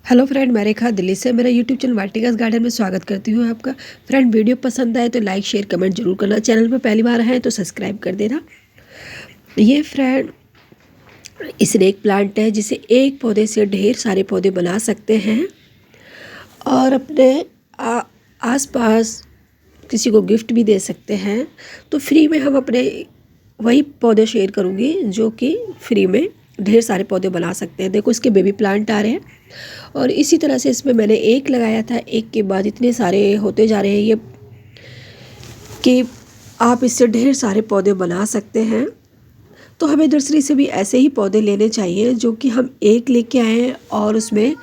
Hello friend, मैं रेखा दिल्ली से मेरा यूट्यूब चैनल वाटिकास गार्डन में स्वागत करती हूँ आपका। फ्रेंड, वीडियो पसंद आए तो लाइक शेयर कमेंट जरूर करना। चैनल पर पहली बार है तो सब्सक्राइब कर देना। ये फ्रेंड स्नेक प्लांट है जिसे एक पौधे से ढेर सारे पौधे बना सकते हैं और अपने आसपास किसी को गिफ्ट भी दे सकते हैं। तो फ्री में हम अपने वही पौधे शेयर करूँगी जो कि फ्री में ढेर सारे पौधे बना सकते हैं। देखो, इसके बेबी प्लांट आ रहे हैं और इसी तरह से इसमें मैंने एक लगाया था, एक के बाद इतने सारे होते जा रहे हैं ये कि आप इससे ढेर सारे पौधे बना सकते हैं। तो हमें नर्सरी से भी ऐसे ही पौधे लेने चाहिए जो कि हम एक लेके आएँ और उसमें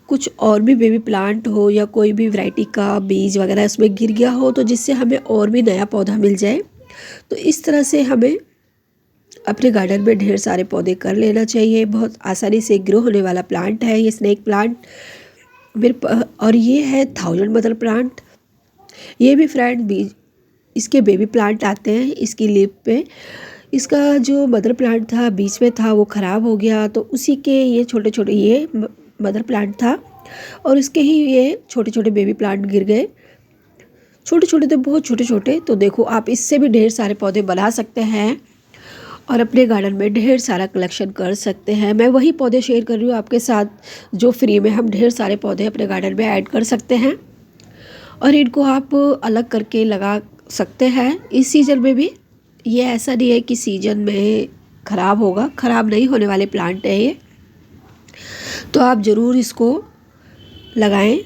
कुछ और भी बेबी प्लांट हो या कोई भी वैरायटी का बीज वगैरह उसमें गिर गया हो, तो जिससे हमें और भी नया पौधा मिल जाए। तो इस तरह से हमें अपने गार्डन में ढेर सारे पौधे कर लेना चाहिए। बहुत आसानी से ग्रो होने वाला प्लांट है ये स्नेक प्लांट और ये है 1000 मदर प्लांट। ये भी फ्रेंड बीज इसके बेबी प्लांट आते हैं इसकी लीफ पे। इसका जो मदर प्लांट था बीच में था वो ख़राब हो गया, तो उसी के ये छोटे छोटे ये मदर प्लांट था और इसके ही ये छोटे छोटे बेबी प्लांट गिर गए। छोटे छोटे थे, बहुत छोटे छोटे। तो देखो, आप इससे भी ढेर सारे पौधे बना सकते हैं और अपने गार्डन में ढेर सारा कलेक्शन कर सकते हैं। मैं वही पौधे शेयर कर रही हूँ आपके साथ जो फ्री में हम ढेर सारे पौधे अपने गार्डन में ऐड कर सकते हैं और इनको आप अलग करके लगा सकते हैं इस सीज़न में भी। ये ऐसा नहीं है कि सीज़न में ख़राब होगा, ख़राब नहीं होने वाले प्लांट है ये। तो आप ज़रूर इसको लगाएं।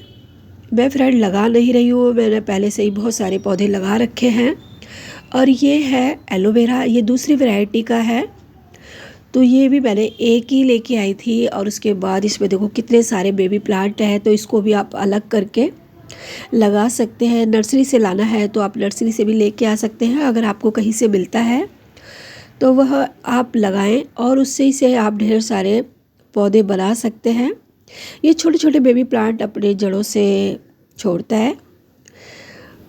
मैं फ्रेंड लगा नहीं रही हूँ, मैंने पहले से ही बहुत सारे पौधे लगा रखे हैं। और ये है एलोवेरा, ये दूसरी वैरायटी का है। तो ये भी मैंने एक ही लेके आई थी और उसके बाद इसमें देखो कितने सारे बेबी प्लांट हैं। तो इसको भी आप अलग करके लगा सकते हैं। नर्सरी से लाना है तो आप नर्सरी से भी लेके आ सकते हैं। अगर आपको कहीं से मिलता है तो वह आप लगाएं और उससे से आप ढेर सारे पौधे बना सकते हैं। ये छोटे छोटे बेबी प्लांट अपने जड़ों से छोड़ता है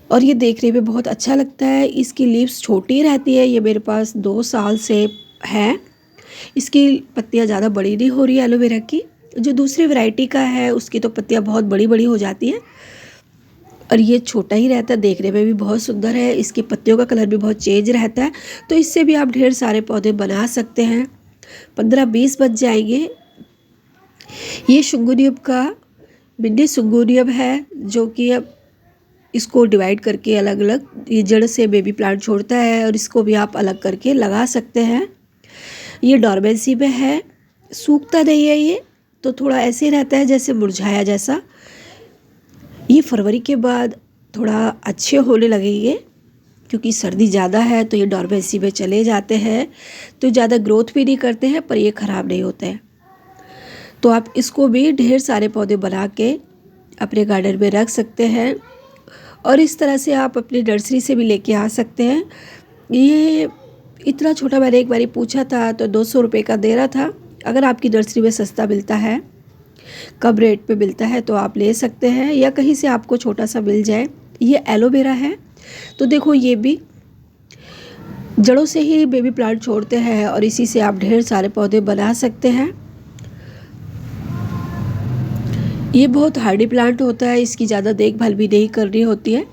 और ये देखने में बहुत अच्छा लगता है। इसकी लीव्स छोटी रहती है। ये मेरे पास 2 साल से है। इसकी पत्तियाँ ज़्यादा बड़ी नहीं हो रही है एलोवेरा की। जो दूसरी वैरायटी का है उसकी तो पत्तियाँ बहुत बड़ी बड़ी हो जाती हैं और ये छोटा ही रहता है। देखने में भी बहुत सुंदर है। इसकी पत्तियों का कलर भी बहुत चेंज रहता है। तो इससे भी आप ढेर सारे पौधे बना सकते हैं। 15-20 बच जाएंगे। ये सुंगुनियम का मिनी सुंगुनियम है जो कि अब इसको डिवाइड करके अलग अलग ये जड़ से बेबी प्लांट छोड़ता है और इसको भी आप अलग करके लगा सकते हैं। ये डॉर्मेंसी में है, सूखता नहीं है ये, तो थोड़ा ऐसे ही रहता है जैसे मुरझाया जैसा। ये फरवरी के बाद थोड़ा अच्छे होने लगेंगे क्योंकि सर्दी ज़्यादा है तो ये डॉर्मेंसी में चले जाते हैं। तो ज़्यादा ग्रोथ भी नहीं करते हैं पर ये ख़राब नहीं होते हैं। तो आप इसको भी ढेर सारे पौधे बना के अपने गार्डन में रख सकते हैं और इस तरह से आप अपनी नर्सरी से भी लेके आ सकते हैं। ये इतना छोटा मैंने एक बारी पूछा था तो 200 रुपये का दे रहा था। अगर आपकी नर्सरी में सस्ता मिलता है, कम रेट पे मिलता है तो आप ले सकते हैं या कहीं से आपको छोटा सा मिल जाए। ये एलोवेरा है। तो देखो, ये भी जड़ों से ही बेबी प्लांट छोड़ते हैं और इसी से आप ढेर सारे पौधे बना सकते हैं। ये बहुत हार्डी प्लांट होता है, इसकी ज़्यादा देखभाल भी नहीं करनी होती है।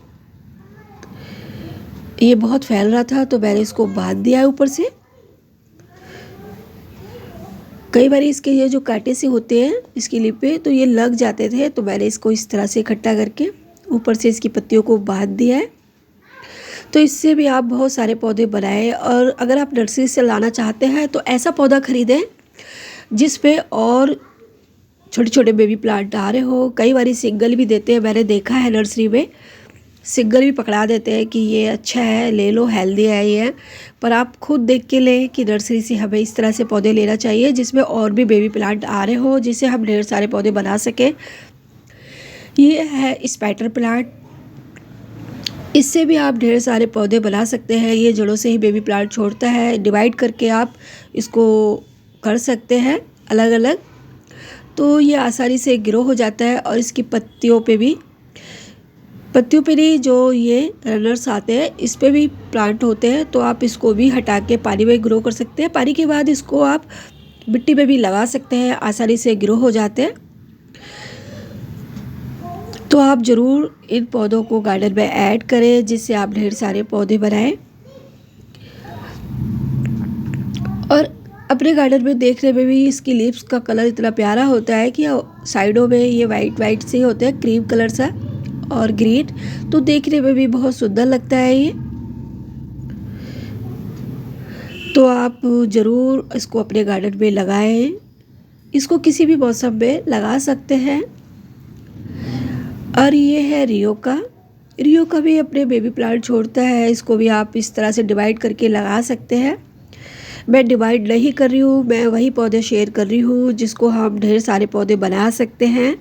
ये बहुत फैल रहा था तो मैंने इसको बांध दिया है ऊपर से। कई बार इसके ये जो कांटे से होते हैं इसकी लीफ पे तो ये लग जाते थे, तो मैंने इसको इस तरह से इकट्ठा करके ऊपर से इसकी पत्तियों को बांध दिया है। तो इससे भी आप बहुत सारे पौधे बनाएं। और अगर आप नर्सरी से लाना चाहते हैं तो ऐसा पौधा खरीदें जिस पे और छोटे छोटे बेबी प्लांट आ रहे हो। कई बार सिंगल भी देते हैं, मैंने देखा है नर्सरी में सिंगल भी पकड़ा देते हैं कि ये अच्छा है, ले लो, हेल्दी है ये। पर आप खुद देख के लें कि नर्सरी से हमें इस तरह से पौधे लेना चाहिए जिसमें और भी बेबी प्लांट आ रहे हो, जिससे हम ढेर सारे पौधे बना सकें। ये है स्पाइडर प्लांट, इससे भी आप ढेर सारे पौधे बना सकते हैं। ये जड़ों से ही बेबी प्लांट छोड़ता है। डिवाइड करके आप इसको कर सकते हैं अलग अलग, तो ये आसानी से ग्रो हो जाता है। और इसकी पत्तियों पे नहीं, जो ये रनर्स आते हैं इस पे भी प्लांट होते हैं, तो आप इसको भी हटा के पानी में ग्रो कर सकते हैं। पानी के बाद इसको आप मिट्टी में भी लगा सकते हैं, आसानी से ग्रो हो जाते हैं। तो आप ज़रूर इन पौधों को गार्डन में ऐड करें, जिससे आप ढेर सारे पौधे बनाएं। और अपने गार्डन में देखने में भी इसकी लीव्स का कलर इतना प्यारा होता है कि साइडों में ये वाइट वाइट से होते हैं, क्रीम कलर सा और ग्रीन, तो देखने में भी बहुत सुंदर लगता है ये। तो आप ज़रूर इसको अपने गार्डन में लगाएं। इसको किसी भी मौसम में लगा सकते हैं। और ये है रियो का भी अपने बेबी प्लांट छोड़ता है। इसको भी आप इस तरह से डिवाइड करके लगा सकते हैं। मैं डिवाइड नहीं कर रही हूँ, मैं वही पौधे शेयर कर रही हूँ जिसको हम ढेर सारे पौधे बना सकते हैं।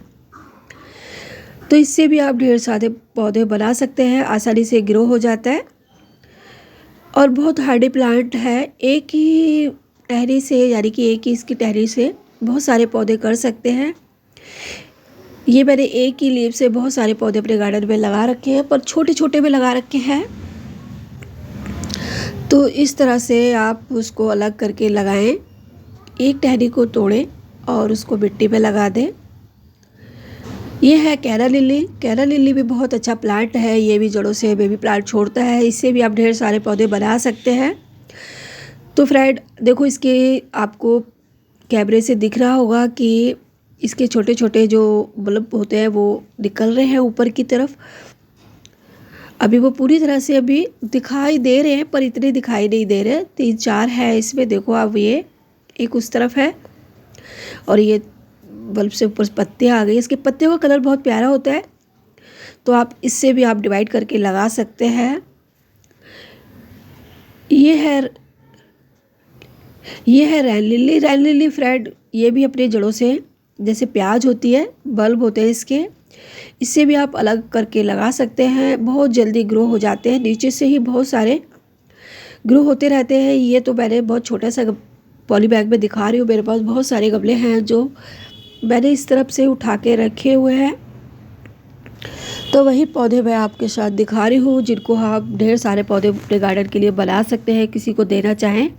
तो इससे भी आप ढेर सारे पौधे बना सकते हैं, आसानी से ग्रो हो जाता है और बहुत हार्डी प्लांट है। एक ही टहनी से, यानी कि एक ही इसकी टहनी से बहुत सारे पौधे कर सकते हैं। ये मैंने एक ही लीफ से बहुत सारे पौधे अपने गार्डन में लगा रखे हैं, पर छोटे छोटे में लगा रखे हैं। तो इस तरह से आप उसको अलग करके लगाएं। एक टहनी को तोड़ें और उसको मिट्टी में लगा दें। ये है कैरा लिली भी बहुत अच्छा प्लांट है। ये भी जड़ों से बेबी प्लांट छोड़ता है। इससे भी आप ढेर सारे पौधे बना सकते हैं। तो फ्रेंड देखो, इसके आपको कैमरे से दिख रहा होगा कि इसके छोटे छोटे जो बल्ब होते हैं वो निकल रहे हैं ऊपर की तरफ। अभी वो पूरी तरह से अभी दिखाई दे रहे हैं, पर इतने दिखाई नहीं दे रहे। 3-4 है इसमें, देखो अब ये एक उस तरफ है और ये बल्ब से ऊपर पत्ते आ गए। इसके पत्ते का कलर बहुत प्यारा होता है, तो आप इससे भी आप डिवाइड करके लगा सकते हैं। ये है रैन लिली फ्रेंड। ये भी अपने जड़ों से, जैसे प्याज होती है, बल्ब होते हैं इसके, इससे भी आप अलग करके लगा सकते हैं। बहुत जल्दी ग्रो हो जाते हैं, नीचे से ही बहुत सारे ग्रो होते रहते हैं। ये तो मैंने बहुत छोटा सा पॉली बैग में दिखा रही हूँ। मेरे पास बहुत सारे गमले हैं जो मैंने इस तरफ से उठा के रखे हुए हैं। तो वही पौधे मैं आपके साथ दिखा रही हूँ, जिनको आप ढेर सारे पौधे अपने गार्डन के लिए बना सकते हैं। किसी को देना चाहें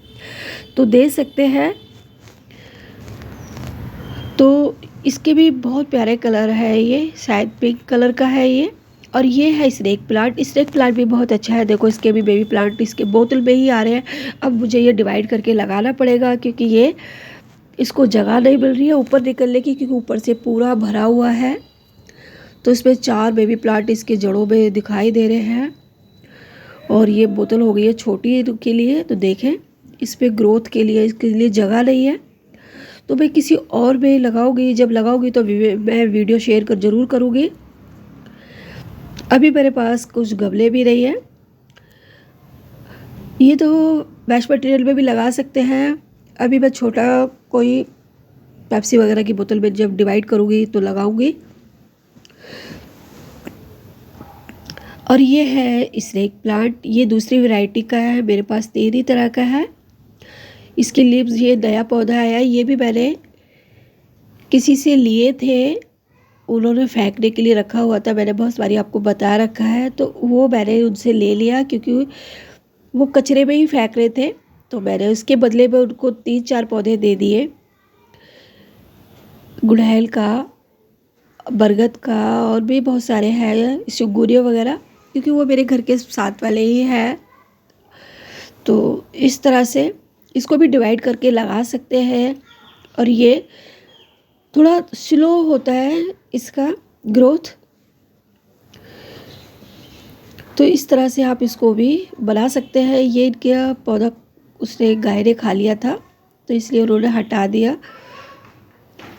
तो दे सकते हैं। तो इसके भी बहुत प्यारे कलर है, ये शायद पिंक कलर का है ये। और ये है स्नेक प्लांट भी बहुत अच्छा है। देखो, इसके भी बेबी प्लांट इसके बोतल में ही आ रहे हैं। अब मुझे ये डिवाइड करके लगाना पड़ेगा, क्योंकि ये इसको जगह नहीं मिल रही है ऊपर निकलने की, क्योंकि ऊपर से पूरा भरा हुआ है। तो इसमें 4 बेबी प्लांट इसके जड़ों में दिखाई दे रहे हैं। और ये बोतल हो गई है छोटी के लिए, तो देखें इस पर ग्रोथ के लिए, इसके लिए जगह नहीं है। तो मैं किसी और में लगाऊंगी, जब लगाऊंगी तो मैं वीडियो शेयर कर ज़रूर करूँगी। अभी मेरे पास कुछ गमले भी नहीं है। ये तो वेस्ट मटेरियल में भी लगा सकते हैं। अभी मैं छोटा कोई पेप्सी वगैरह की बोतल में जब डिवाइड करूँगी तो लगाऊंगी। और ये है स्नेक प्लांट, ये दूसरी वैरायटी का है। मेरे पास 3 तरह का है। इसके लीव्स, ये नया पौधा आया, ये भी मैंने किसी से लिए थे, उन्होंने फेंकने के लिए रखा हुआ था। मैंने बहुत बारी आपको बता रखा है, तो वो मैंने उनसे ले लिया, क्योंकि वो कचरे में ही फेंक रहे थे। तो मैंने उसके बदले में उनको 3-4 पौधे दे दिए, गुड़हल का, बरगद का, और भी बहुत सारे हैं, सुगुरिया वगैरह, क्योंकि वो मेरे घर के साथ वाले ही हैं। तो इस तरह से इसको भी डिवाइड करके लगा सकते हैं। और ये थोड़ा स्लो होता है इसका ग्रोथ, तो इस तरह से आप इसको भी बना सकते हैं। ये इनका पौधा उसने गाय ने खा लिया था, तो इसलिए उन्होंने हटा दिया।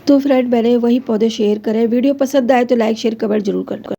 तो फ्रेंड, मैंने वही पौधे शेयर करे। वीडियो पसंद आए तो लाइक शेयर कमेंट जरूर करना।